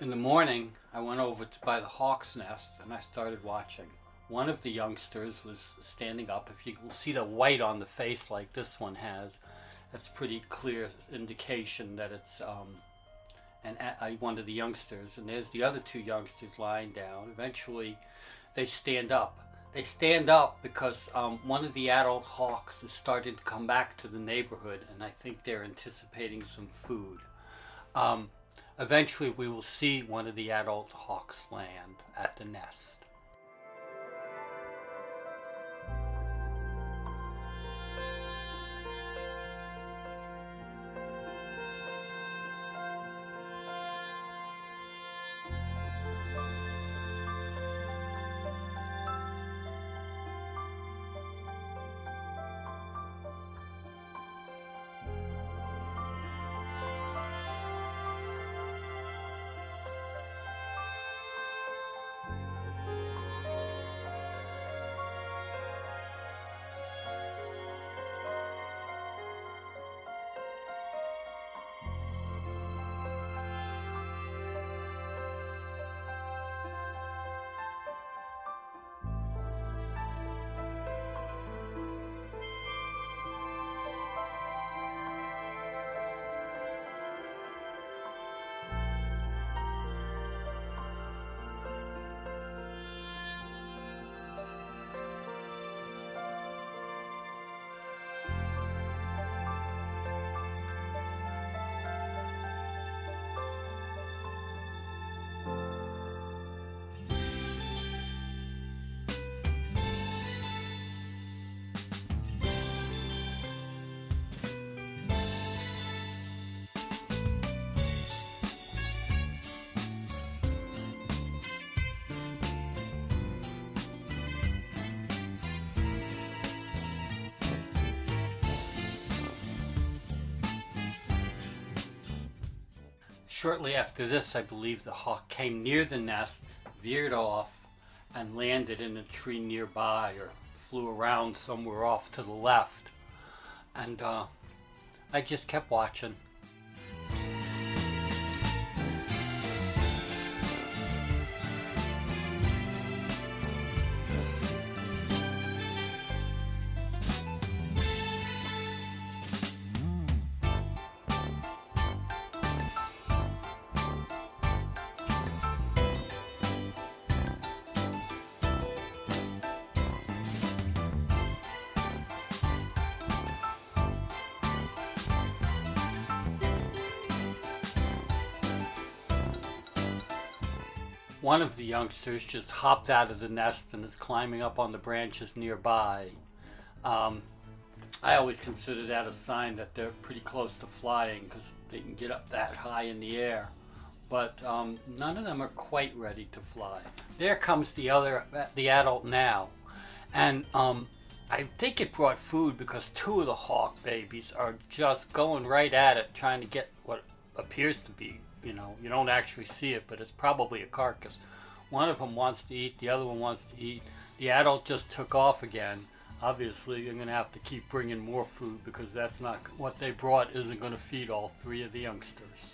In the morning, I went over by the hawk's nest and I started watching. One of the youngsters was standing up. If you can see the white on the face like this one has, that's pretty clear indication that it's one of the youngsters. And there's the other two youngsters lying down. Eventually, they stand up. They stand up because one of the adult hawks is starting to come back to the neighborhood, and I think they're anticipating some food. Eventually, we will see one of the adult hawks land at the nest. Shortly after this, I believe the hawk came near the nest, veered off, and landed in a tree nearby, or flew around somewhere off to the left. And I just kept watching. One of the youngsters just hopped out of the nest and is climbing up on the branches nearby. I always consider that a sign that they're pretty close to flying because they can get up that high in the air. But none of them are quite ready to fly. There comes the adult now. And I think it brought food because two of the hawk babies are just going right at it, trying to get what appears to be, you don't actually see it, but it's probably a carcass. One of them wants to eat, the other one wants to eat. The adult just took off again. Obviously, you're going to have to keep bringing more food because that's not what they brought isn't going to feed all three of the youngsters.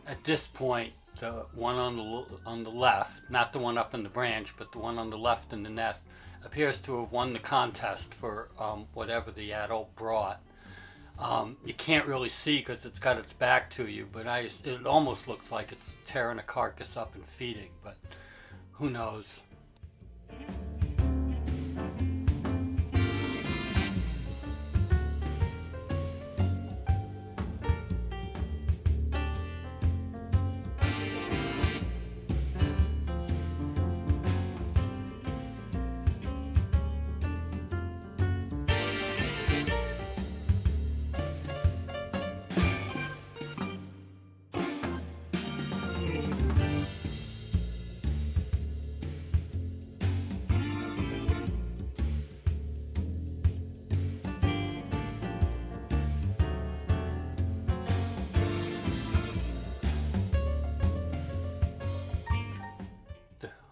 At this point, the one on the left, not the one up in the branch, but the one on the left in the nest, appears to have won the contest for whatever the adult brought. You can't really see because it's got its back to you, but it almost looks like it's tearing a carcass up and feeding, but who knows?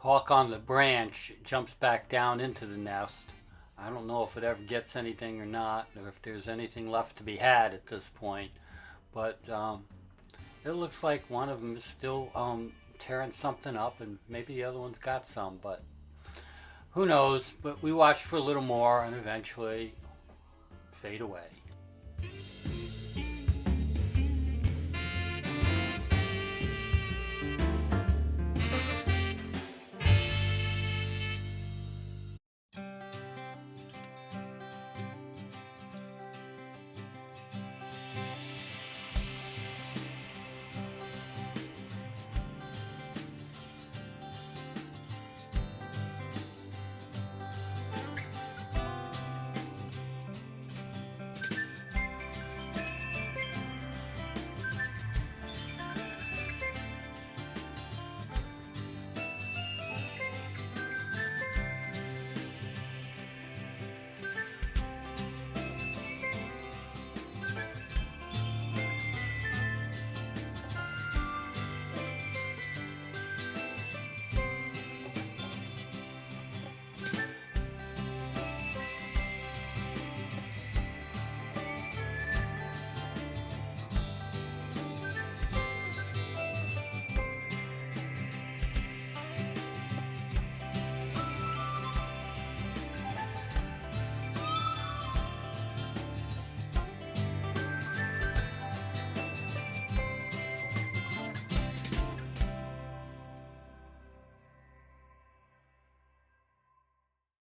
hawk on the branch jumps back down into the nest. I don't know if it ever gets anything or not, or if there's anything left to be had at this point. But it looks like one of them is still tearing something up, and maybe the other one's got some. But who knows? But we watch for a little more, and eventually fade away.